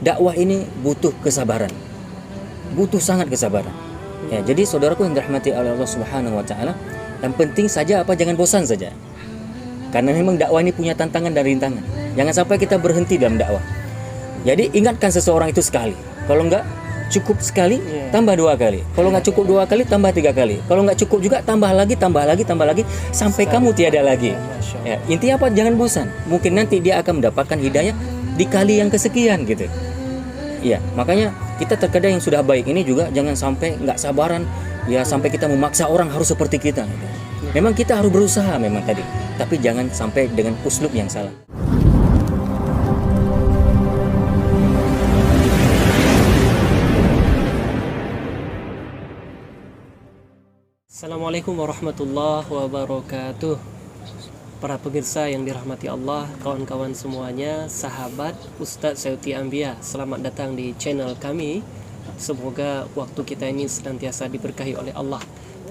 dakwah ini butuh kesabaran, butuh sangat kesabaran. Ya, jadi saudaraku yang dirahmati oleh Allah Subhanahu wa taala, yang penting saja apa, jangan bosan saja. Karena memang dakwah ini punya tantangan dan rintangan. Jangan sampai kita berhenti dalam dakwah. Jadi ingatkan seseorang itu sekali. Kalau enggak cukup sekali, tambah 2 kali. Kalau enggak cukup 2 kali, tambah 3 kali. Kalau enggak cukup juga, tambah lagi, sampai kamu tiada lagi. Ya, intinya apa? Jangan bosan. Mungkin nanti dia akan mendapatkan hidayah di kali yang kesekian gitu. Ya, makanya kita terkadang yang sudah baik ini juga jangan sampai nggak sabaran, ya sampai kita memaksa orang harus seperti kita. Gitu. Memang kita harus berusaha memang tadi, tapi jangan sampai dengan uslub yang salah. Assalamualaikum warahmatullahi wabarakatuh. Para pemirsa yang dirahmati Allah, kawan-kawan semuanya, sahabat Ustadz Sayuti Ambia, selamat datang di channel kami. Semoga waktu kita ini senantiasa diberkahi oleh Allah.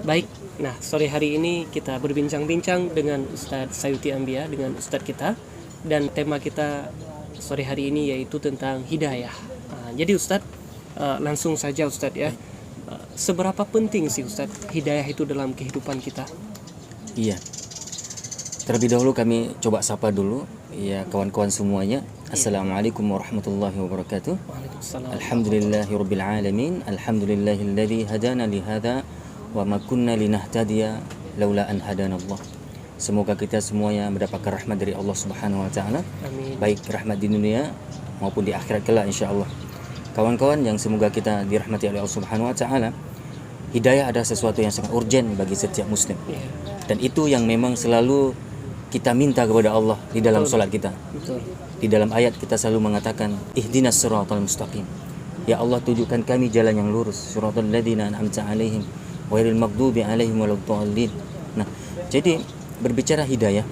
Baik, nah sore hari ini kita berbincang-bincang dengan Ustadz Sayuti Ambia, dengan Ustadz kita. Dan tema kita sore hari ini yaitu tentang hidayah. Jadi Ustadz, langsung saja Ustadz ya. Seberapa penting sih Ustadz hidayah itu dalam kehidupan kita? Iya. Terlebih dahulu kami coba sapa dulu ya kawan-kawan semuanya. Assalamualaikum warahmatullahi wabarakatuh. Waalaikumsalam. Alhamdulillahirabbil alamin. Alhamdulillahilladzi hadana li hadza wa ma kunna linahtadiya laula an hadanallah. Semoga kita semuanya mendapatkan rahmat dari Allah Subhanahu wa taala. Amin. Baik rahmat di dunia maupun di akhirat kelak insyaallah. Kawan-kawan yang semoga kita dirahmati oleh Allah Subhanahu wa taala, hidayah adalah sesuatu yang sangat urgen bagi setiap muslim. Dan itu yang memang selalu kita minta kepada Allah di dalam solat kita. Betul. Di dalam ayat kita selalu mengatakan ihdinas siratal mustaqim. Ya Allah, tunjukkan kami jalan yang lurus, siratal ladzina an'amta 'alaihim ghairil maghdubi 'alaihim waladdallin. Nah, jadi berbicara hidayah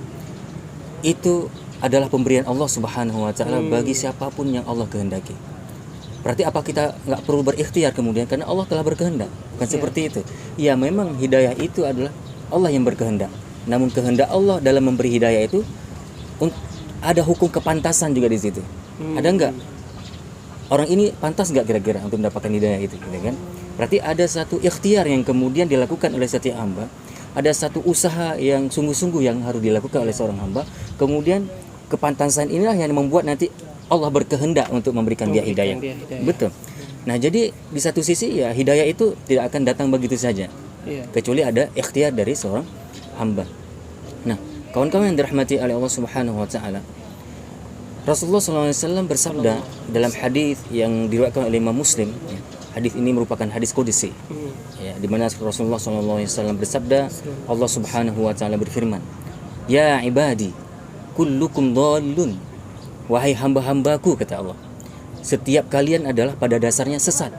itu adalah pemberian Allah Subhanahu wa taala bagi siapapun yang Allah kehendaki. Berarti apa kita nggak perlu berikhtiar kemudian karena Allah telah berkehendak? Bukan seperti itu. Ya memang hidayah itu adalah Allah yang berkehendak. Namun kehendak Allah dalam memberi hidayah itu ada hukum kepantasan juga di situ. Ada nggak? Orang ini pantas nggak kira-kira untuk mendapatkan hidayah itu, gitu kan? Berarti ada satu ikhtiar yang kemudian dilakukan oleh setiap hamba. Ada satu usaha yang sungguh-sungguh yang harus dilakukan oleh seorang hamba. Kemudian kepantasan inilah yang membuat nanti Allah berkehendak untuk memberikan dia hidayah. Betul. Nah, jadi di satu sisi ya hidayah itu tidak akan datang begitu saja. Kecuali ada ikhtiar dari seorang hamba. Nah, kawan-kawan yang dirahmati oleh Allah Subhanahu wa taala, Rasulullah SAW bersabda dalam hadis yang diriwayatkan oleh Imam Muslim, ya. Hadis ini merupakan hadis qudsi. Ya, di mana Rasulullah SAW bersabda, Allah Subhanahu wa taala berfirman, "Ya ibadi, kullukum dhallun." Wahai hamba-hambaku, kata Allah, setiap kalian adalah pada dasarnya sesat,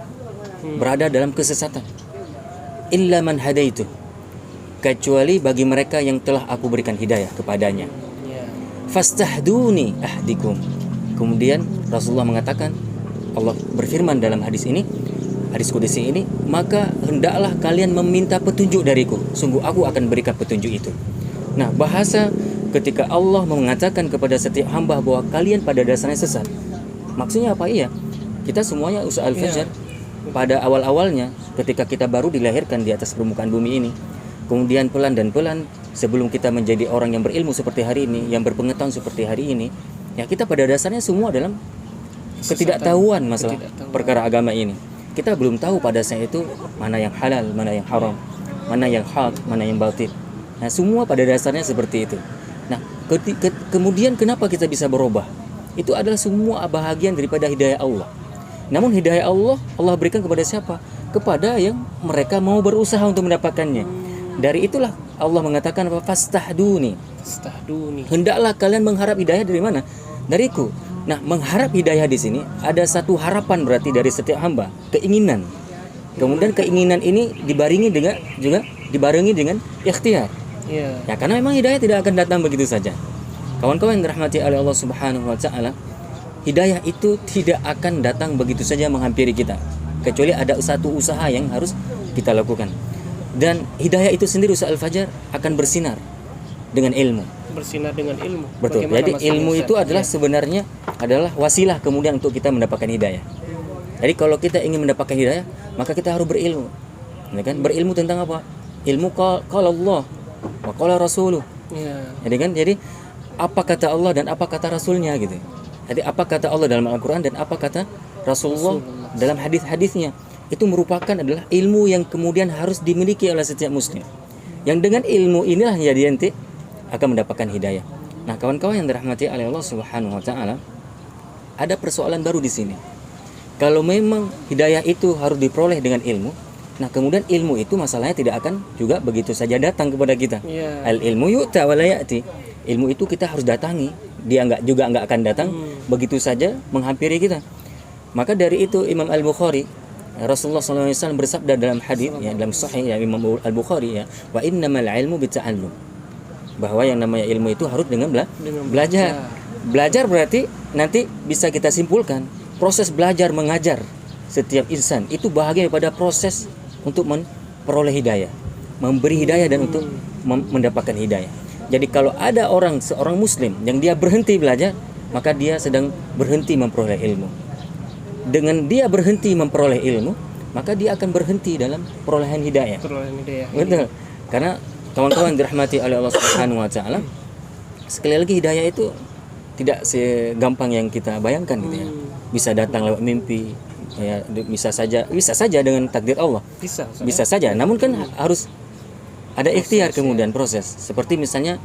berada dalam kesesatan. Illa man hadaitu, kecuali bagi mereka yang telah aku berikan hidayah kepadanya. Fastahduni ahdikum. Kemudian Rasulullah mengatakan, Allah berfirman dalam hadis ini, hadis qudsi ini, maka hendaklah kalian meminta petunjuk dariku, sungguh aku akan berikan petunjuk itu. Nah, bahasa ketika Allah mengatakan kepada setiap hamba bahwa kalian pada dasarnya sesat, maksudnya apa? Iya, kita semuanya usaha al-fajar pada awal-awalnya ketika kita baru dilahirkan di atas permukaan bumi ini, kemudian pelan dan pelan sebelum kita menjadi orang yang berilmu seperti hari ini, yang berpengetahuan seperti hari ini, ya kita pada dasarnya semua dalam ketidaktahuan masalah perkara agama ini. Kita belum tahu pada saat itu mana yang halal, mana yang haram, mana yang hak, mana yang batil. Nah, semua pada dasarnya seperti itu. Nah, kemudian kenapa kita bisa berubah? Itu adalah semua bahagian daripada hidayah Allah. Namun hidayah Allah berikan kepada siapa? Kepada yang mereka mau berusaha untuk mendapatkannya. Dari itulah Allah mengatakan apa? Fastahduni. Hendaklah kalian mengharap hidayah dari mana? Dariku. Nah, mengharap hidayah di sini ada satu harapan berarti dari setiap hamba, keinginan. Kemudian keinginan ini dibarengi dengan ikhtiar. Ya, karena memang hidayah tidak akan datang begitu saja. Kawan-kawan yang dirahmati oleh Allah Subhanahu wa taala, hidayah itu tidak akan datang begitu saja menghampiri kita, kecuali ada satu usaha yang harus kita lakukan. Dan hidayah itu sendiri, usaha al-fajar, akan bersinar dengan ilmu. Bersinar dengan ilmu. Betul. Jadi ilmu itu adalah sebenarnya adalah wasilah kemudian untuk kita mendapatkan hidayah. Jadi kalau kita ingin mendapatkan hidayah, maka kita harus berilmu. Ya kan? Berilmu tentang apa? Ilmu qala Allah wa qala Rasuluh. Ya. Jadi apa kata Allah dan apa kata Rasulnya gitu. Jadi apa kata Allah dalam Al-Quran dan apa kata Rasulullah dalam hadis-hadisnya. Itu merupakan adalah ilmu yang kemudian harus dimiliki oleh setiap muslim. Yang dengan ilmu inilah ya dia nanti akan mendapatkan hidayah. Nah, kawan-kawan yang dirahmati oleh Allah Subhanahu wa taala, ada persoalan baru di sini. Kalau memang hidayah itu harus diperoleh dengan ilmu, nah kemudian ilmu itu masalahnya tidak akan juga begitu saja datang kepada kita. Ya. Al ilmu yu'ta wa la ya'ti. Ilmu itu kita harus datangi. Dia nggak akan datang begitu saja menghampiri kita. Maka dari itu Imam Al-Bukhari, Rasulullah SAW bersabda dalam hadis ya, dalam sahih ya, Imam Al-Bukhari ya, wa innamal ilmu bita'allum, bahwa yang namanya ilmu itu harus dengan belajar. Belajar berarti nanti bisa kita simpulkan proses belajar mengajar setiap insan itu bahagian daripada proses untuk memperoleh hidayah, memberi hidayah dan untuk mendapatkan hidayah. Jadi kalau ada seorang muslim yang dia berhenti belajar, maka dia sedang berhenti memperoleh ilmu. Dengan dia berhenti memperoleh ilmu, maka dia akan berhenti dalam perolehan hidayah. Betul. Karena kawan-kawan dirahmati oleh Allah Subhanahu wa taala, sekali lagi hidayah itu tidak segampang yang kita bayangkan gitu ya. Bisa datang lewat mimpi, ya bisa saja dengan takdir Allah. Bisa saja. Namun kan harus ada ikhtiar kemudian proses. Seperti misalnya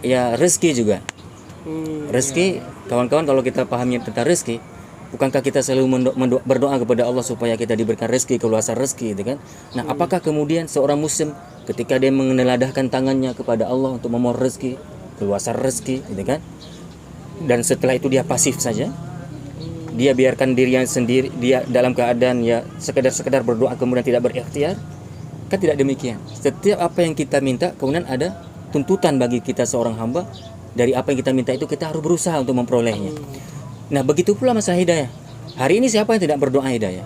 ya rezeki juga. Rezeki, kawan-kawan kalau kita pahami tentang rezeki, bukankah kita selalu berdoa kepada Allah supaya kita diberikan rezeki, keluasan rezeki gitu kan? Nah, apakah kemudian seorang muslim ketika dia mengeladahkan tangannya kepada Allah untuk memohon rezeki, keluasan rezeki gitu kan? Dan setelah itu dia pasif saja? Dia biarkan dirinya sendiri, dia dalam keadaan ya sekedar berdoa kemudian tidak berikhtiar? Kan tidak demikian. Setiap apa yang kita minta kemudian ada tuntutan bagi kita seorang hamba. Dari apa yang kita minta itu kita harus berusaha untuk memperolehnya. Nah, begitu pula masalah hidayah. Hari ini siapa yang tidak berdoa hidayah?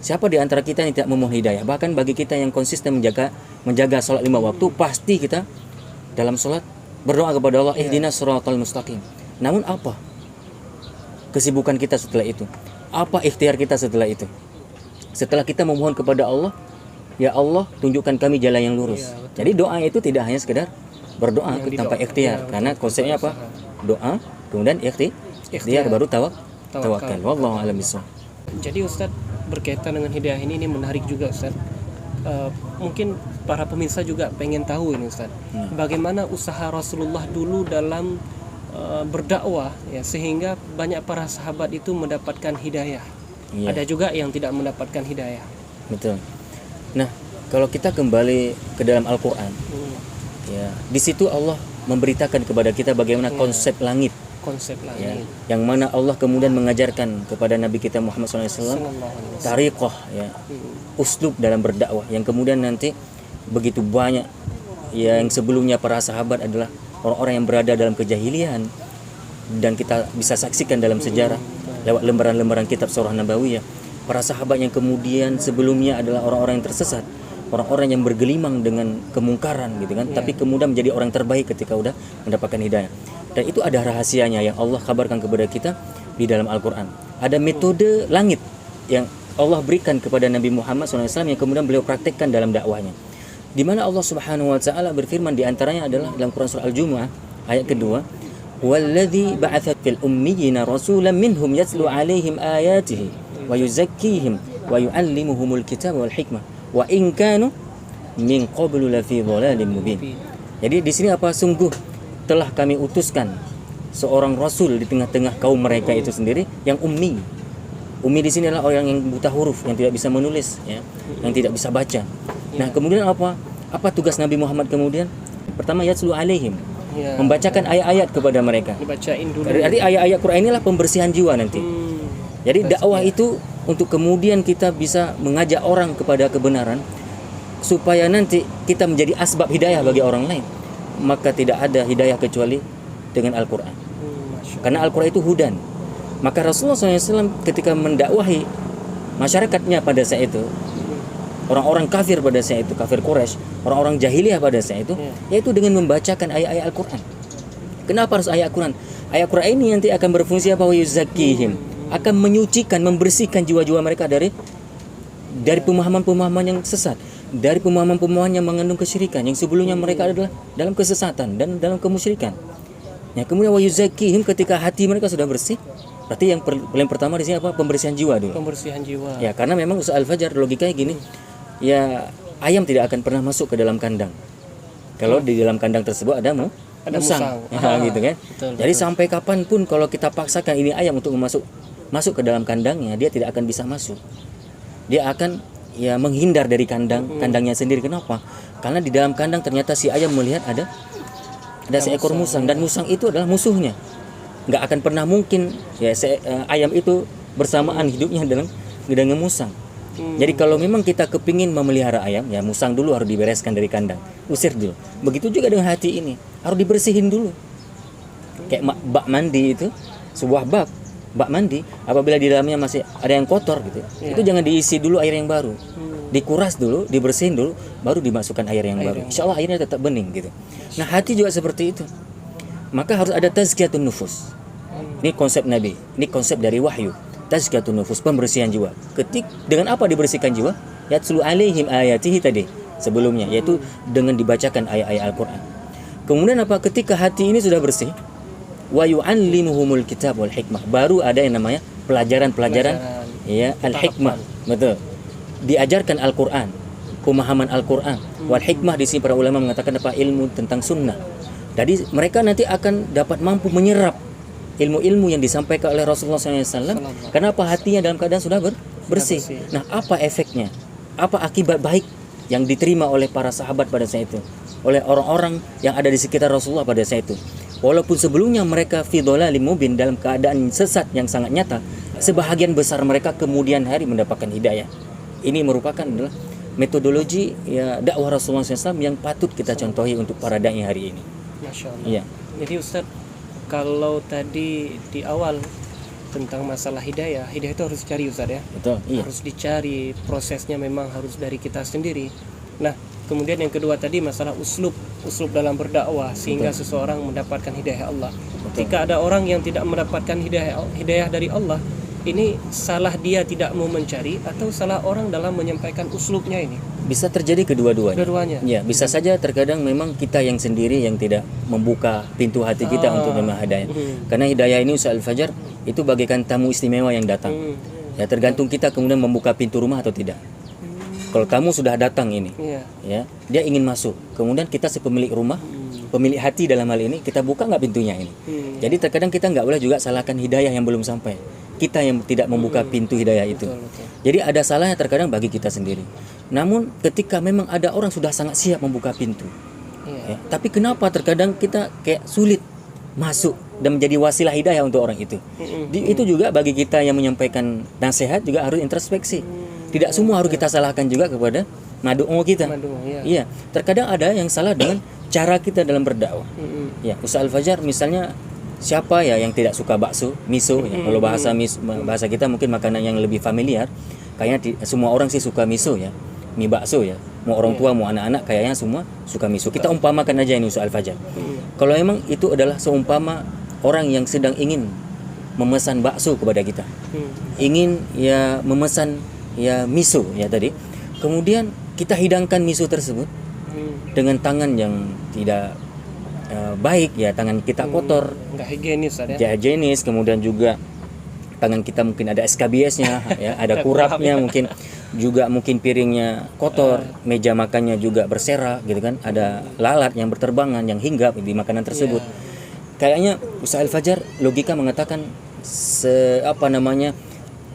Siapa di antara kita yang tidak memohon hidayah? Bahkan bagi kita yang konsisten menjaga salat 5 waktu, pasti kita dalam salat berdoa kepada Allah, ihdinas siratal mustaqim. Namun apa kesibukan kita setelah itu? Apa ikhtiar kita setelah itu? Setelah kita memohon kepada Allah, ya Allah, tunjukkan kami jalan yang lurus. Jadi doa itu tidak hanya sekedar berdoa tanpa ikhtiar, karena konsepnya apa? Doa, kemudian ikhtiar baru tawakal. Wallahu a'lam bishawab. Jadi Ustaz, berkaitan dengan hidayah ini menarik juga Ustaz. Mungkin para pemirsa juga pengen tahu ini Ustaz. Bagaimana usaha Rasulullah dulu dalam berdakwah ya, sehingga banyak para sahabat itu mendapatkan hidayah. Ada juga yang tidak mendapatkan hidayah. Betul. Nah, kalau kita kembali ke dalam Al-Qur'an, ya, di situ Allah memberitakan kepada kita bagaimana konsep langit. Ya, yang mana Allah kemudian mengajarkan kepada Nabi kita Muhammad SAW tariqah ya, uslub dalam berdakwah yang kemudian nanti begitu banyak ya, yang sebelumnya para sahabat adalah orang-orang yang berada dalam kejahilian, dan kita bisa saksikan dalam sejarah lewat lembaran-lembaran kitab Surah Nabawiyah, para sahabat yang kemudian sebelumnya adalah orang-orang yang tersesat, orang-orang yang bergelimang dengan kemungkaran gitu kan, tapi kemudian menjadi orang terbaik ketika udah mendapatkan hidayah. Dan itu ada rahasianya yang Allah kabarkan kepada kita di dalam Al-Quran. Ada metode langit yang Allah berikan kepada Nabi Muhammad SAW yang kemudian beliau praktekkan dalam dakwahnya. Di mana Allah Subhanahu Wa Taala berfirman, di antaranya adalah dalam Quran surah Al-Jumu'ah ayat kedua, "Walladzi ba'atsa fil ummiyina rasulan minhum yatlu 'alaihim ayatihi wa yuzakkihim wa yu'allimuhumul kitaba wal hikmah wa in kanu min qablu lafi dhalalin mubin." Jadi di sini apa? Sungguh telah kami utuskan seorang rasul di tengah-tengah kaum mereka itu sendiri yang ummi. Ummi di sini adalah orang yang buta huruf, yang tidak bisa menulis, ya, yang tidak bisa baca. Nah, kemudian apa? Apa tugas Nabi Muhammad kemudian? Pertama, yatlu alaihim, membacakan ayat-ayat kepada mereka. Dibacain dulu. Jadi ayat-ayat Quran inilah pembersihan jiwa nanti. Jadi dakwah itu untuk kemudian kita bisa mengajak orang kepada kebenaran supaya nanti kita menjadi asbab hidayah bagi orang lain. Maka tidak ada hidayah kecuali dengan Al-Quran. Karena Al-Quran itu hudan. Maka Rasulullah SAW ketika mendakwahi masyarakatnya pada saat itu, orang-orang kafir pada saat itu, kafir Quraisy, orang-orang jahiliyah pada saat itu, yaitu dengan membacakan ayat-ayat Al-Quran. Kenapa harus ayat Al-Quran? ayat Quran ini nanti akan berfungsi apa? Wa yuzakkihim, akan menyucikan, membersihkan jiwa-jiwa mereka dari pemahaman-pemahaman yang sesat, dari pemahaman-pemahaman yang mengandung kesyirikan, yang sebelumnya mereka adalah dalam kesesatan dan dalam kemusyrikan. Ya, kemudian wa yuzakkihim, ketika hati mereka sudah bersih, berarti yang paling pertama di sini apa? Pembersihan jiwa dulu. Pembersihan jiwa. Ya, karena memang Ustaz Al-Fajar logikanya gini, ya ayam tidak akan pernah masuk ke dalam kandang kalau di dalam kandang tersebut ada musang. Ya, gitu kan. Betul, jadi sampai kapanpun kalau kita paksakan ini ayam untuk masuk ke dalam kandangnya, dia tidak akan bisa masuk. Dia akan ya menghindar dari kandangnya sendiri. Kenapa? Karena di dalam kandang ternyata si ayam melihat ada seekor musang, dan musang itu adalah musuhnya. Nggak akan pernah mungkin ya ayam itu bersamaan hidupnya dengan musang. Jadi kalau memang kita kepingin memelihara ayam, ya musang dulu harus dibereskan dari kandang, usir dulu. Begitu juga dengan hati ini, harus dibersihin dulu. Kayak bak mandi itu, sebuah bak mandi, apabila di dalamnya masih ada yang kotor gitu, itu jangan diisi dulu air yang baru, dikuras dulu, dibersihin dulu, baru dimasukkan air yang baru. Insya Allah airnya tetap bening gitu. Nah hati juga seperti itu. Maka harus ada tazkiyatun nufus. Ini konsep Nabi, ini konsep dari wahyu. Tazkiyatun nufus, pembersihan jiwa. Dengan apa dibersihkan jiwa? Yatslu alaihim ayatihi tadi sebelumnya, yaitu dengan dibacakan ayat-ayat Al-Qur'an. Kemudian apa? Ketika hati ini sudah bersih, wa yu'allimuhumul kitab wal hikmah, baru ada yang namanya pelajaran ya al-hikmah. Betul. Diajarkan Al-Qur'an, pemahaman Al-Qur'an. Wal hikmah di sini para ulama mengatakan apa? Ilmu tentang sunnah. Jadi mereka nanti akan dapat mampu menyerap ilmu-ilmu yang disampaikan oleh Rasulullah SAW. Kenapa? Hatinya dalam keadaan sudah bersih. Nah, apa efeknya? Apa akibat baik yang diterima oleh para sahabat pada saat itu, oleh orang-orang yang ada di sekitar Rasulullah pada saat itu? Walaupun sebelumnya mereka fi dhalalim mubin, dalam keadaan sesat yang sangat nyata, sebahagian besar mereka kemudian hari mendapatkan hidayah. Ini merupakan adalah metodologi ya dakwah Rasulullah SAW yang patut kita contohi untuk para dai hari ini. Masya Allah. Iya. Jadi Ustaz, kalau tadi di awal tentang masalah hidayah itu harus dicari Ustaz ya. Betul. Iya. Harus dicari, prosesnya memang harus dari kita sendiri. Nah, kemudian yang kedua tadi masalah uslub dalam berdakwah sehingga seseorang mendapatkan hidayah Allah. Ketika ada orang yang tidak mendapatkan hidayah dari Allah, ini salah dia tidak mau mencari atau salah orang dalam menyampaikan uslubnya ini? Bisa terjadi kedua-duanya. Ya, bisa saja terkadang memang kita yang sendiri yang tidak membuka pintu hati kita untuk menerima hidayah. Karena hidayah ini Ustaz Al-Fajar itu bagaikan tamu istimewa yang datang. Ya, tergantung kita kemudian membuka pintu rumah atau tidak. Kalau tamu sudah datang ini, ya, dia ingin masuk. Kemudian kita si pemilik rumah, pemilik hati dalam hal ini, kita buka nggak pintunya ini. Jadi terkadang kita nggak boleh juga salahkan hidayah yang belum sampai. Kita yang tidak membuka pintu hidayah itu. Jadi ada salahnya terkadang bagi kita sendiri. Namun ketika memang ada orang sudah sangat siap membuka pintu, ya, tapi kenapa terkadang kita kayak sulit masuk dan menjadi wasilah hidayah untuk orang itu? Itu juga bagi kita yang menyampaikan nasihat juga harus introspeksi. Tidak semua harus kita salahkan juga kepada mad'u kita. Iya, terkadang ada yang salah dengan cara kita dalam berdakwah. Ya, Ustaz Al-Fajar misalnya, siapa ya yang tidak suka bakso, miso ya. Kalau bahasa kita mungkin makanan yang lebih familiar. Kayaknya semua orang sih suka miso ya. Mie bakso ya. Mau orang tua mau anak-anak kayaknya semua suka miso. Kita umpamakan aja ini Ustaz Al-Fajar. Kalau memang itu adalah seumpama orang yang sedang ingin memesan bakso kepada kita. Ingin ya memesan ya miso ya tadi. Kemudian kita hidangkan miso tersebut dengan tangan yang tidak baik ya, tangan kita kotor, nggak higienis ya. Tidak higienis, kemudian juga tangan kita mungkin ada SKBS-nya ya, ada kurapnya mungkin juga, mungkin piringnya kotor, meja makannya juga berserak gitu kan, ada lalat yang berterbangan yang hinggap di makanan tersebut. Kayaknya Ustaz Al-Fajar logika mengatakan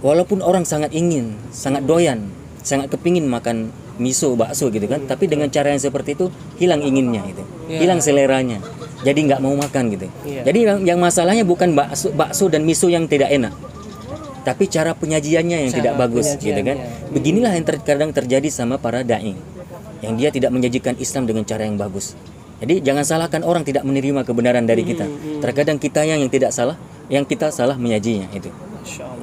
walaupun orang sangat ingin, sangat doyan, sangat kepingin makan miso, bakso gitu kan, tapi dengan cara yang seperti itu hilang inginnya gitu, hilang seleranya, jadi nggak mau makan gitu. Jadi yang masalahnya bukan bakso dan miso yang tidak enak, tapi cara penyajiannya yang tidak bagus gitu kan. Beginilah yang terkadang terjadi sama para dai, yang dia tidak menyajikan Islam dengan cara yang bagus. Jadi jangan salahkan orang tidak menerima kebenaran dari kita. Terkadang kita yang tidak salah, yang kita salah menyajinya itu.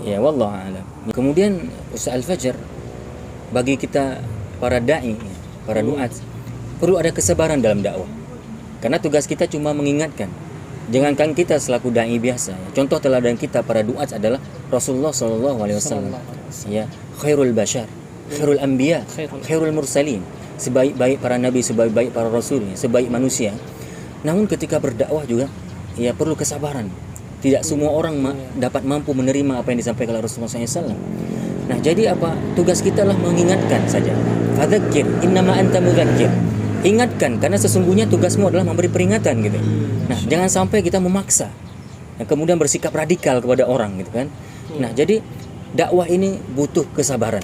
Ya wallahu a'lam. Kemudian Ustaz Al-Fajar, bagi kita para dai, para duat, perlu ada kesabaran dalam dakwah. Karena tugas kita cuma mengingatkan. Jangankan kita selaku dai biasa, ya. Contoh teladan kita para duat adalah Rasulullah sallallahu alaihi wasallam. Ya, khairul bashar, khairul anbiya, khairul mursalin. Sebaik-baik para nabi, sebaik-baik para rasul, sebaik manusia. Namun ketika berdakwah juga ya perlu kesabaran. Tidak semua orang dapat mampu menerima apa yang disampaikan oleh Rasulullah SAW. Nah, jadi apa? Tugas kita lah mengingatkan saja. Fadzakir innama anta mudzakir. Ingatkan, karena sesungguhnya tugasmu adalah memberi peringatan gitu. Nah, jangan sampai kita memaksa, kemudian bersikap radikal kepada orang gitu kan. Nah, jadi dakwah ini butuh kesabaran,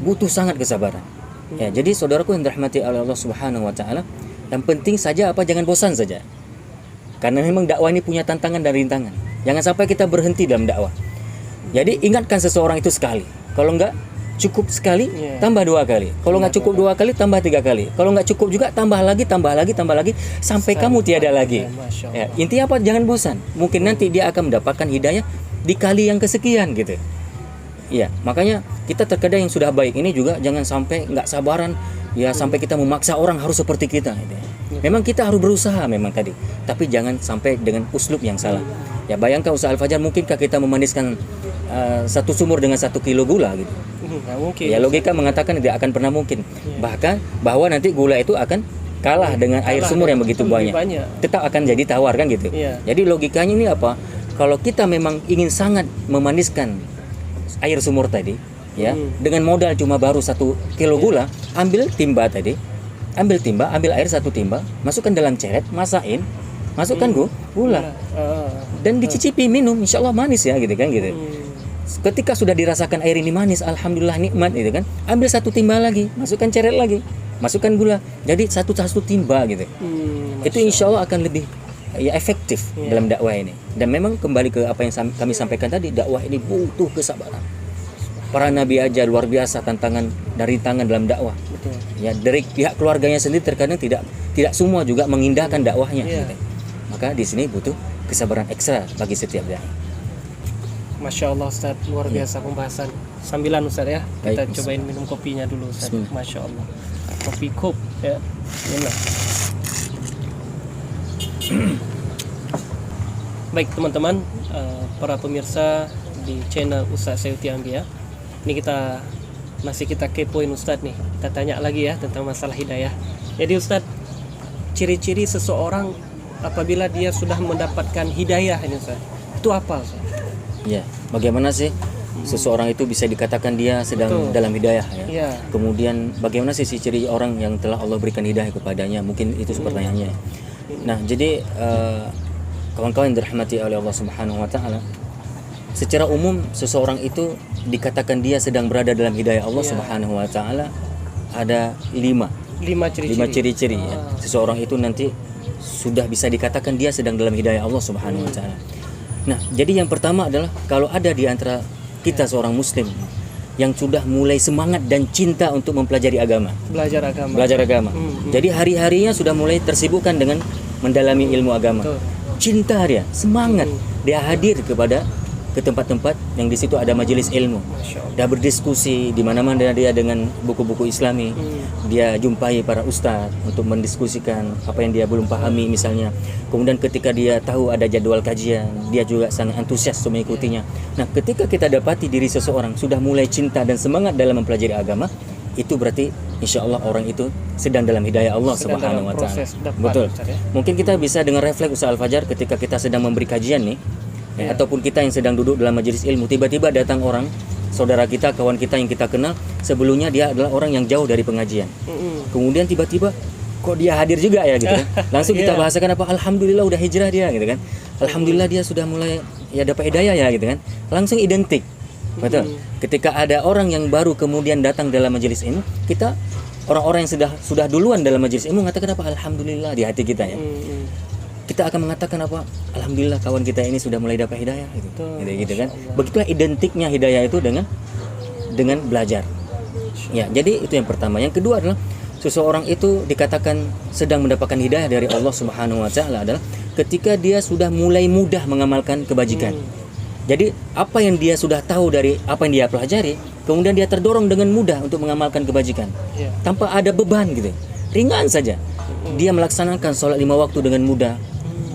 butuh sangat kesabaran. Ya, jadi saudaraku yang dirahmati oleh Allah Subhanahu Wa Taala, yang penting saja apa, jangan bosan saja. Karena memang dakwah ini punya tantangan dan rintangan. Jangan sampai kita berhenti dalam dakwah. Jadi ingatkan seseorang itu sekali. Kalau enggak cukup sekali, tambah 2 kali. Kalau nggak cukup 2 kali, tambah 3 kali. Kalau nggak cukup juga, tambah lagi, sampai kamu tiada lagi. Ya, intinya apa? Jangan bosan. Mungkin nanti dia akan mendapatkan hidayah di kali yang kesekian gitu. Ya, makanya kita terkadang yang sudah baik ini juga jangan sampai nggak sabaran, ya sampai kita memaksa orang harus seperti kita. Gitu. Memang kita harus berusaha memang tadi, tapi jangan sampai dengan uslub yang salah. Ya, bayangkan usaha Al-Fajar, mungkinkah kita memaniskan 1 sumur dengan 1 kilo gula gitu? Nggak mungkin. Ya, logika mengatakan tidak akan pernah mungkin. Bahkan bahwa nanti gula itu akan kalah dengan air sumur yang begitu banyak. Tetap akan jadi tawar kan gitu. Jadi logikanya ini apa? Kalau kita memang ingin sangat memaniskan air sumur tadi, ya, dengan modal cuma baru 1 kilo gula, ambil timba tadi, ambil air 1 timba, masukkan dalam ceret, masakin, masukkan gula, dan dicicipi minum, insya Allah manis ya gitu kan gitu. Ketika sudah dirasakan air ini manis, alhamdulillah nikmat gitu kan. Ambil 1 timba lagi, masukkan ceret lagi, masukkan gula. Jadi satu timba gitu. Itu insya Allah akan lebih ya efektif dalam dakwah ini. Dan memang kembali ke apa yang kami sampaikan tadi, dakwah ini butuh kesabaran. Para nabi aja luar biasa tantangan dari tangan dalam dakwah. Betul. Ya, dari pihak keluarganya sendiri terkadang tidak semua juga mengindahkan dakwahnya. Gitu. Maka di sini butuh kesabaran ekstra bagi setiap dai. Masya Allah Ustaz, luar biasa pembahasan. Sambilan Ustaz ya, kita Baik, cobain minum kopinya dulu Ustaz. Bismillah. Masya Allah, kopi cup ya. Bismillah. Baik teman-teman, para pemirsa di channel Ustaz Sayuti Ambia, ini kita kepoin Ustaz nih. Kita tanya lagi ya tentang masalah hidayah. Jadi Ustaz, ciri-ciri seseorang apabila dia sudah mendapatkan hidayah ini Ustaz, itu apa Ustaz? Ya, bagaimana sih seseorang itu bisa dikatakan dia sedang dalam hidayah ya? Kemudian bagaimana sih ciri orang yang telah Allah berikan hidayah kepadanya? Mungkin itu pertanyaannya. Nah, jadi kawan-kawan yang dirahmati oleh Allah Subhanahu Wa Taala, secara umum seseorang itu dikatakan dia sedang berada dalam hidayah Allah Subhanahu Wa Taala ada 5 ciri-ciri ya. Seseorang itu nanti sudah bisa dikatakan dia sedang dalam hidayah Allah Subhanahu Wa Taala. Nah, jadi yang pertama adalah kalau ada di antara kita seorang muslim yang sudah mulai semangat dan cinta untuk mempelajari agama. Belajar agama. Jadi hari-harinya sudah mulai tersibukkan dengan mendalami ilmu agama. Cinta dia, semangat. Dia hadir ke tempat-tempat yang di situ ada majelis ilmu. Dia berdiskusi di mana-mana dia dengan buku-buku Islami. Dia jumpai para ustaz untuk mendiskusikan apa yang dia belum pahami misalnya. Kemudian ketika dia tahu ada jadwal kajian, dia juga sangat antusias untuk mengikutinya. Nah, ketika kita dapati diri seseorang sudah mulai cinta dan semangat dalam mempelajari agama, itu berarti insya Allah orang itu sedang dalam hidayah Allah Subhanahu Wa Taala. Betul. Mungkin kita bisa dengan refleks usaha Al-Fajar ketika kita sedang memberi kajian nih. Ataupun kita yang sedang duduk dalam majelis ilmu, tiba-tiba datang orang, saudara kita, kawan kita yang kita kenal, sebelumnya dia adalah orang yang jauh dari pengajian. Kemudian tiba-tiba kok dia hadir juga ya gitu kan. Langsung kita bahasakan apa, alhamdulillah udah hijrah dia gitu kan. Alhamdulillah dia sudah mulai ya dapat hidayah ya gitu kan. Langsung identik. Betul. Ketika ada orang yang baru kemudian datang dalam majelis ilmu, kita orang-orang yang sudah duluan dalam majelis ilmu mengatakan apa, alhamdulillah di hati kita ya. Kita akan mengatakan apa, alhamdulillah kawan kita ini sudah mulai dapat hidayah gitu kan. Begitulah identiknya hidayah itu dengan belajar. Ya, jadi itu yang pertama. Yang kedua adalah seseorang itu dikatakan sedang mendapatkan hidayah dari Allah Subhanahu Wa Taala adalah ketika dia sudah mulai mudah mengamalkan kebajikan. Jadi apa yang dia sudah tahu dari apa yang dia pelajari, kemudian dia terdorong dengan mudah untuk mengamalkan kebajikan tanpa ada beban gitu, ringan saja. Dia melaksanakan sholat 5 waktu dengan mudah.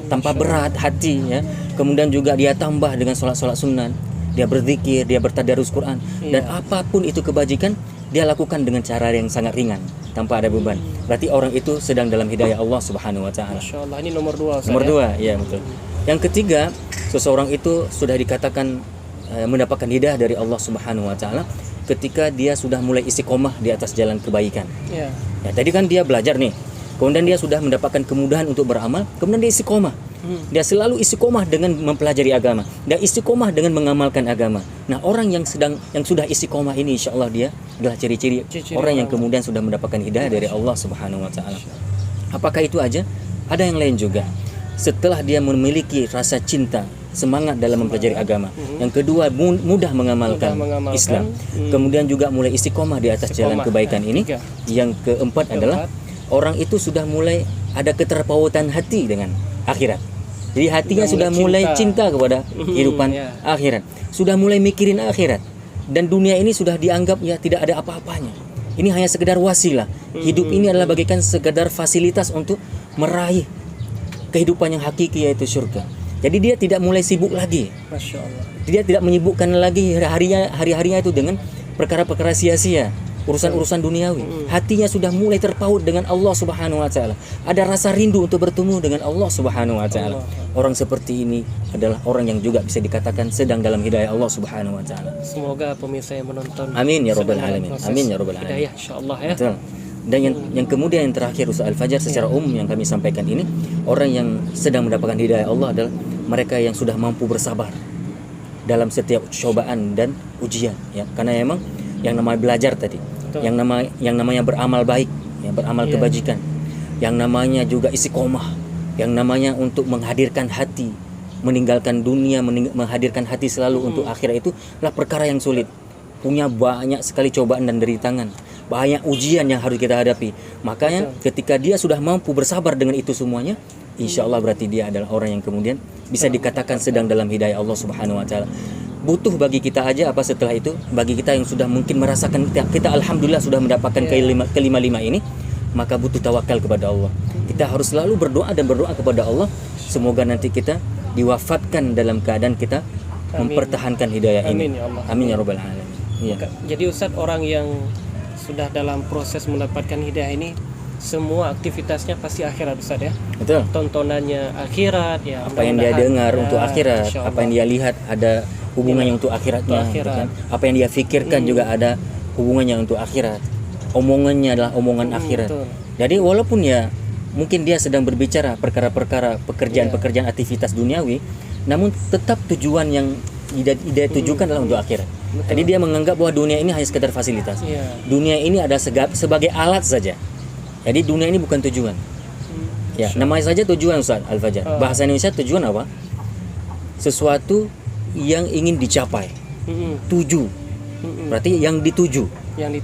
tanpa berat hati ya. Kemudian juga dia tambah dengan sholat sunat, dia berzikir, dia bertadarus Quran, dan apapun itu kebajikan dia lakukan dengan cara yang sangat ringan tanpa ada beban. Berarti orang itu sedang dalam hidayah Allah Subhanahu wa taala. Masya Allah, ini nomor 2 Ustaz. Nomor 2, ya betul. Yang ketiga, seseorang itu sudah dikatakan mendapatkan hidayah dari Allah Subhanahu wa taala ketika dia sudah mulai istiqomah di atas jalan kebaikan. Ya. Ya, tadi kan dia belajar nih. Kemudian dia sudah mendapatkan kemudahan untuk beramal, kemudian dia istiqomah. Dia selalu istiqomah dengan mempelajari agama, dan istiqomah dengan mengamalkan agama. Nah, orang yang sudah istiqomah ini, insya Allah dia adalah ciri-ciri orang yang kemudian sudah mendapatkan hidayah dari Allah Subhanahu wa taala. Apakah itu aja? Ada yang lain juga. Setelah dia memiliki rasa cinta, semangat dalam mempelajari agama. Yang kedua, mudah mengamalkan Islam. Kemudian juga mulai istiqomah di atas jalan kebaikan ini. Yang keempat adalah orang itu sudah mulai ada keterpautan hati dengan akhirat. Jadi hatinya sudah mulai cinta kepada kehidupan akhirat. Sudah mulai mikirin akhirat. Dan dunia ini sudah dianggap ya tidak ada apa-apanya. Ini hanya sekedar wasilah. Hidup ini adalah bagaikan sekedar fasilitas untuk meraih kehidupan yang hakiki, yaitu surga. Jadi dia tidak mulai sibuk lagi. Masya Allah. Dia tidak menyibukkan lagi hari-harinya itu dengan perkara-perkara sia-sia, urusan-urusan duniawi. Hatinya sudah mulai terpaut dengan Allah Subhanahu wa taala. Ada rasa rindu untuk bertemu dengan Allah Subhanahu wa taala. Orang seperti ini adalah orang yang juga bisa dikatakan sedang dalam hidayah Allah Subhanahu wa taala. Semoga pemirsa yang menonton Amin ya rabbal alamin. Amin ya rabbal alamin. Hidayah insyaallah ya. Betul. Dan yang kemudian yang terakhir Ustaz Al-Fajar secara umum yang kami sampaikan ini, orang yang sedang mendapatkan hidayah Allah adalah mereka yang sudah mampu bersabar dalam setiap cobaan dan ujian ya. Karena memang yang namanya belajar tadi, yang namanya beramal baik, yang beramal kebajikan, yang namanya juga istiqomah, yang namanya untuk menghadirkan hati, meninggalkan dunia, menghadirkan hati selalu untuk akhirat, itu adalah perkara yang sulit. Punya banyak sekali cobaan dan deritangan, banyak ujian yang harus kita hadapi. Makanya ketika dia sudah mampu bersabar dengan itu semuanya, insya Allah berarti dia adalah orang yang kemudian bisa dikatakan sedang dalam hidayah Allah Subhanahu wa taala. Butuh bagi kita aja apa setelah itu, bagi kita yang sudah mungkin merasakan kita alhamdulillah sudah mendapatkan kelima-lima ini, maka butuh tawakal kepada Allah. Kita harus selalu berdoa dan berdoa kepada Allah, semoga nanti kita diwafatkan dalam keadaan kita mempertahankan hidayah ini. Amin ya Allah. Amin ya rabbal alamin. Ya. Jadi Ustadz, orang yang sudah dalam proses mendapatkan hidayah ini, semua aktivitasnya pasti akhirat Ustadz ya. Betul. Tontonannya akhirat ya. Apa yang dia dengar untuk akhirat, apa yang dia lihat ada hubungannya untuk akhiratnya. Kan? Apa yang dia pikirkan juga ada hubungannya untuk akhirat. Omongannya adalah omongan akhirat. Betul. Jadi walaupun ya mungkin dia sedang berbicara perkara-perkara pekerjaan-pekerjaan aktivitas duniawi, namun tetap tujuan yang dia tujukan adalah untuk akhirat. Jadi dia menganggap bahwa dunia ini hanya sekedar fasilitas. Dunia ini ada sebagai alat saja. Jadi dunia ini bukan tujuan. Ya, namanya saja tujuan Ustaz Al-Fajar. Bahasa Indonesia tujuan apa? Sesuatu yang ingin dicapai. Tuju. Berarti yang dituju.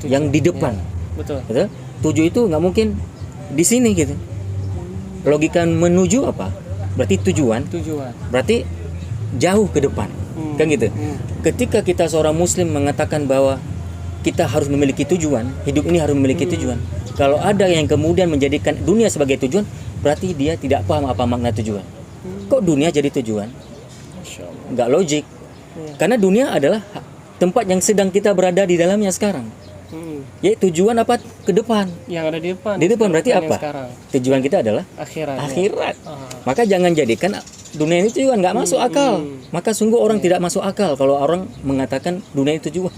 Yang di depan. Betul. Betul? Tuju itu nggak mungkin di sini gitu. Logika menuju apa? Berarti tujuan. Berarti jauh ke depan. Kan gitu. Ketika kita seorang muslim mengatakan bahwa kita harus memiliki tujuan, hidup ini harus memiliki tujuan. Kalau ada yang kemudian menjadikan dunia sebagai tujuan, berarti dia tidak paham apa makna tujuan. Kok dunia jadi tujuan? Nggak logik. Karena dunia adalah tempat yang sedang kita berada di dalamnya sekarang. Ya, tujuan apa? Ke depan. Yang ada di depan. Di depan berarti apa? Tujuan kita adalah akhirat. Maka jangan jadikan dunia ini tujuan, nggak masuk akal. Maka sungguh orang tidak masuk akal kalau orang mengatakan dunia itu tujuan.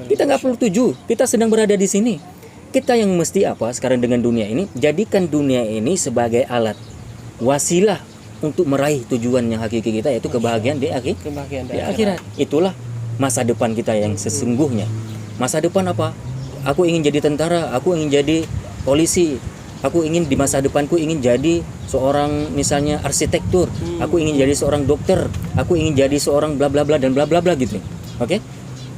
Kita nggak perlu tuju. Kita sedang berada di sini. Kita yang mesti apa sekarang dengan dunia ini? Jadikan dunia ini sebagai alat, wasilah untuk meraih tujuan yang hakiki kita, yaitu kebahagiaan di akhirat. Itulah masa depan kita yang sesungguhnya. Masa depan apa? Aku ingin jadi tentara, aku ingin jadi polisi, aku ingin di masa depanku ingin jadi seorang misalnya arsitektur, aku ingin jadi seorang dokter, aku ingin jadi seorang bla bla bla dan bla bla bla gitu. Oke?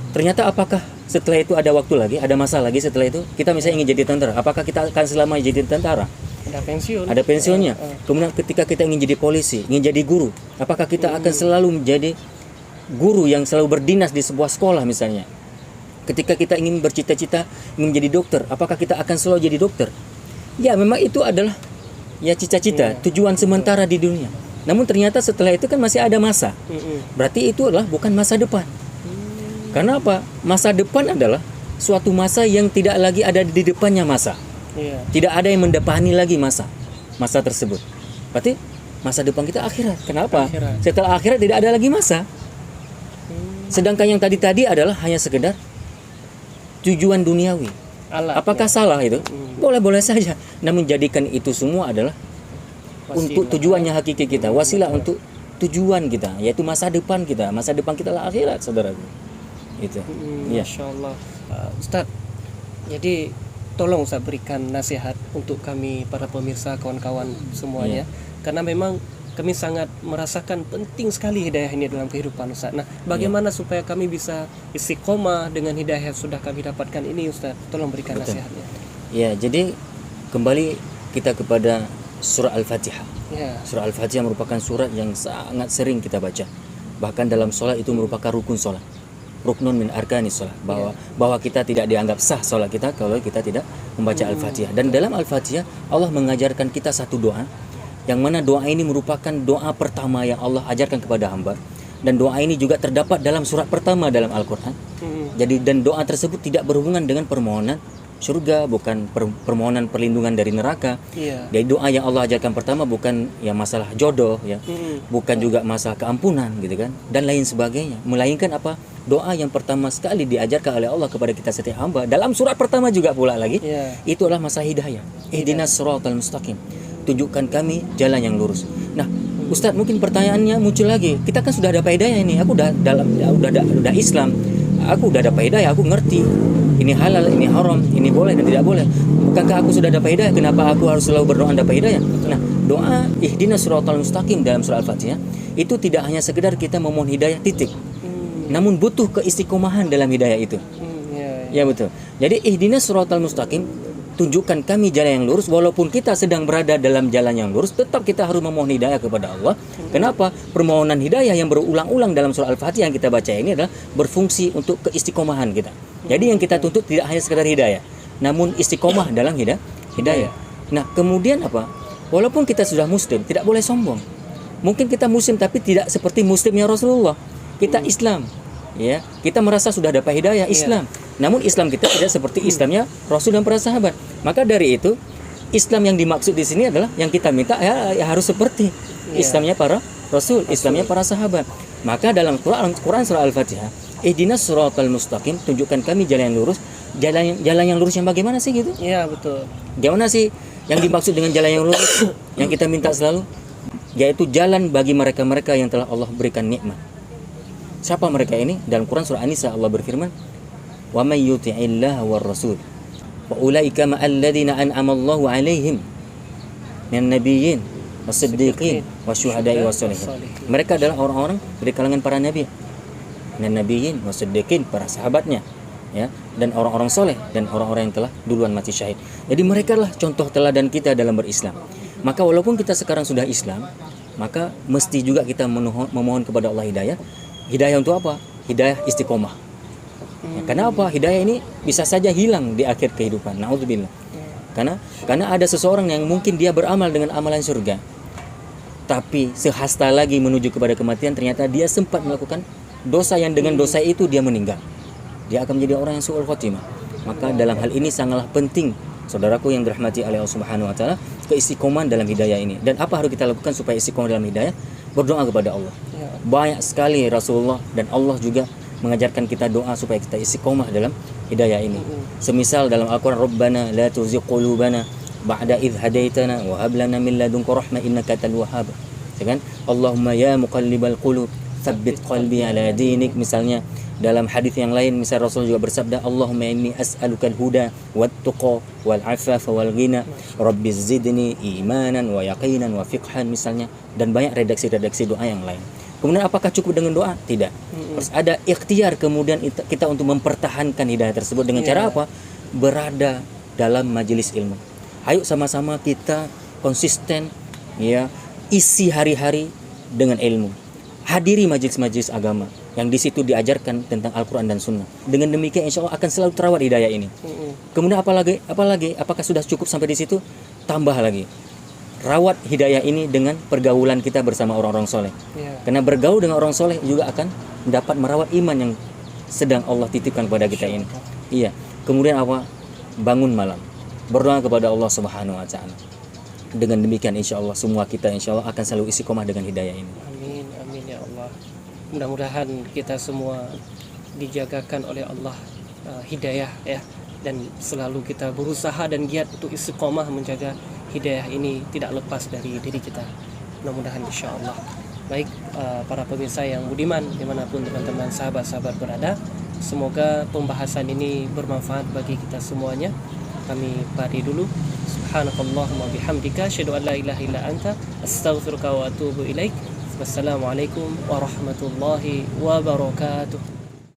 Ternyata apakah setelah itu ada waktu lagi, ada masa lagi setelah itu? Kita misalnya ingin jadi tentara, apakah kita akan selamanya jadi tentara? Ada pensiunnya. Kemudian ketika kita ingin jadi polisi, ingin jadi guru, apakah kita akan selalu menjadi guru yang selalu berdinas di sebuah sekolah misalnya? Ketika kita ingin bercita-cita ingin jadi dokter, apakah kita akan selalu jadi dokter? Ya, memang itu adalah ya cita-cita, tujuan sementara di dunia. Namun ternyata setelah itu kan masih ada masa. Berarti itu adalah bukan masa depan. Karena apa? Masa depan adalah suatu masa yang tidak lagi ada di depannya masa. Iya. Tidak ada yang mendepani lagi masa tersebut. Berarti masa depan kita akhirat. Kenapa? Akhirat. Setelah akhirat tidak ada lagi masa. Sedangkan yang tadi adalah hanya sekedar tujuan duniawi. Alat, Apakah ya. salah itu? Boleh-boleh saja. Namun jadikan itu semua adalah untuk tujuannya hakiki kita, wasilah untuk tujuan kita, yaitu masa depan kita. Masa depan kita lah akhirat, saudaraku. Itu. Iya. Masya Allah. Ustadz, jadi tolong Ustadz berikan nasihat untuk kami para pemirsa, kawan-kawan semuanya, karena memang kami sangat merasakan penting sekali hidayah ini dalam kehidupan Ustadz. Nah, bagaimana supaya kami bisa istiqomah dengan hidayah yang sudah kami dapatkan ini Ustadz? Tolong berikan nasihatnya. Ya, jadi kembali kita kepada surah Al-Fatihah. Ya. Surah Al-Fatihah merupakan surat yang sangat sering kita baca. Bahkan dalam sholat itu merupakan rukun sholat. Ruknun min arkanis sholat. Bahwa kita tidak dianggap sah sholat kita kalau kita tidak membaca Al-Fatihah. Dan dalam Al-Fatihah Allah mengajarkan kita satu doa, yang mana doa ini merupakan doa pertama yang Allah ajarkan kepada hamba. Dan doa ini juga terdapat dalam surat pertama dalam Al-Quran. Jadi dan doa tersebut tidak berhubungan dengan permohonan surga, bukan permohonan perlindungan dari neraka. Jadi doa yang Allah ajarkan pertama bukan ya masalah jodoh ya, bukan juga masalah keampunan gitu kan, dan lain sebagainya. Melainkan apa? Doa yang pertama sekali diajarkan oleh Allah kepada kita setiap hamba dalam surat pertama juga pula lagi, itu adalah masalah hidayah. Ihdinas siratal mustaqim. Tunjukkan kami jalan yang lurus. Nah, Ustadz, mungkin pertanyaannya muncul lagi. Kita kan sudah dapat hidayah ini. Aku udah Islam. Aku udah dapat hidayah, aku ngerti ini halal, ini haram, ini boleh dan tidak boleh. Bukankah aku sudah dapat hidayah? Kenapa aku harus selalu berdoa dapat hidayah? Nah, doa ihdinas siratal mustaqim dalam surah Al-Fatihah itu tidak hanya sekedar kita memohon hidayah titik. Namun butuh keistiqomahan dalam hidayah itu. Ya betul. Jadi ihdinas siratal mustaqim, tunjukkan kami jalan yang lurus. Walaupun kita sedang berada dalam jalan yang lurus, tetap kita harus memohon hidayah kepada Allah. Kenapa? Permohonan hidayah yang berulang-ulang dalam surah Al-Fatihah yang kita baca ini adalah berfungsi untuk keistiqomahan kita. Jadi yang kita tuntut tidak hanya sekadar hidayah, namun istiqomah dalam hidayah. Nah, kemudian apa? Walaupun kita sudah muslim, tidak boleh sombong. Mungkin kita muslim tapi tidak seperti muslimnya Rasulullah. Kita Islam, ya. Kita merasa sudah dapat hidayah Islam. Namun Islam kita tidak seperti Islamnya Rasul dan para sahabat. Maka dari itu Islam yang dimaksud di sini adalah yang kita minta ya harus seperti Islamnya para Rasul, Islamnya para sahabat. Maka dalam Quran surah Al-Fatihah, ihdinas siratal mustaqim, tunjukkan kami jalan yang lurus. Jalan yang lurus yang bagaimana sih gitu? Iya, betul. Gimana sih yang dimaksud dengan jalan yang lurus yang kita minta selalu? Yaitu jalan bagi mereka-mereka yang telah Allah berikan nikmat. Siapa mereka ini? Dalam Quran surah An-Nisa Allah berfirman, "Wa may yuti'illaha war rasul wa ulaika ma'al ladzina an'ama Allahu 'alaihim minan nabiyyin was-siddiqin wasyuhada'i was-sholihin." Mereka adalah orang-orang dari kalangan para nabi, minan nabiyyin was-siddiqin, para sahabatnya, ya, dan orang-orang soleh dan orang-orang yang telah duluan mati syahid. Jadi mereka lah contoh teladan kita dalam berislam. Maka walaupun kita sekarang sudah Islam, maka mesti juga kita memohon kepada Allah hidayah. Hidayah untuk apa? Hidayah istiqomah. Ya, karena apa? Hidayah ini bisa saja hilang di akhir kehidupan. Na'udzubillah. Karena ada seseorang yang mungkin dia beramal dengan amalan surga, tapi sehasta lagi menuju kepada kematian ternyata dia sempat melakukan dosa yang dengan dosa itu dia meninggal. Dia akan menjadi orang yang su'ul khotimah. Maka dalam hal ini sangatlah penting, saudaraku yang dirahmati oleh Allah Subhanahu wa taala, keistiqomahan dalam hidayah ini. Dan apa harus kita lakukan supaya istiqomah dalam hidayah? Berdoa kepada Allah. Banyak sekali Rasulullah dan Allah juga mengajarkan kita doa supaya kita istiqomah dalam hidayah ini. Semisal dalam Al-Quran, Rabbana la tuzigh qulubana ba'da idh hadaitana wa hab lana min ladunka rahmah innaka antal wahhab. Ya kan? Allahumma ya muqallibal qulub tsabbit qalbi ala dinik. Misalnya dalam hadis yang lain, misal Rasul juga bersabda, Allahumma inni as'alukal huda wat tuqa wal afafa wal ghina rabbi zidni imanan wa yaqinan wa fiqhan misalnya, dan banyak redaksi-redaksi doa yang lain. Kemudian apakah cukup dengan doa? Tidak. Terus ada ikhtiar kemudian kita untuk mempertahankan hidayah tersebut dengan cara apa? Berada dalam majelis ilmu. Ayo sama-sama kita konsisten, ya, isi hari-hari dengan ilmu. Hadiri majelis-majelis agama yang di situ diajarkan tentang Al-Quran dan Sunnah. Dengan demikian insya Allah akan selalu terawat hidayah ini. Kemudian apalagi? Apakah sudah cukup sampai di situ? Tambah lagi. rawat hidayah ini dengan pergaulan kita bersama orang-orang soleh. Ya. Karena bergaul dengan orang soleh juga akan dapat merawat iman yang sedang Allah titipkan kepada kita ini. Iya. Kemudian apa? Bangun malam, berdoa kepada Allah Subhanahu wa taala. Dengan demikian insya Allah semua kita insya Allah akan selalu istiqomah dengan hidayah ini. Amin, amin ya Allah. Mudah-mudahan kita semua dijagakan oleh Allah hidayah ya, dan selalu kita berusaha dan giat untuk istiqomah menjaga hidayah ini tidak lepas dari diri kita. Mudah-mudahan insya Allah. Baik para pemirsa yang budiman dimanapun teman-teman sahabat-sahabat berada, semoga pembahasan ini bermanfaat bagi kita semuanya. Kami pari dulu. Subhanakallahumma bihamdika asyhadu an la ilaha illa anta astaghfiruka wa atubu ilaik. Wassalamualaikum warahmatullahi wabarakatuh.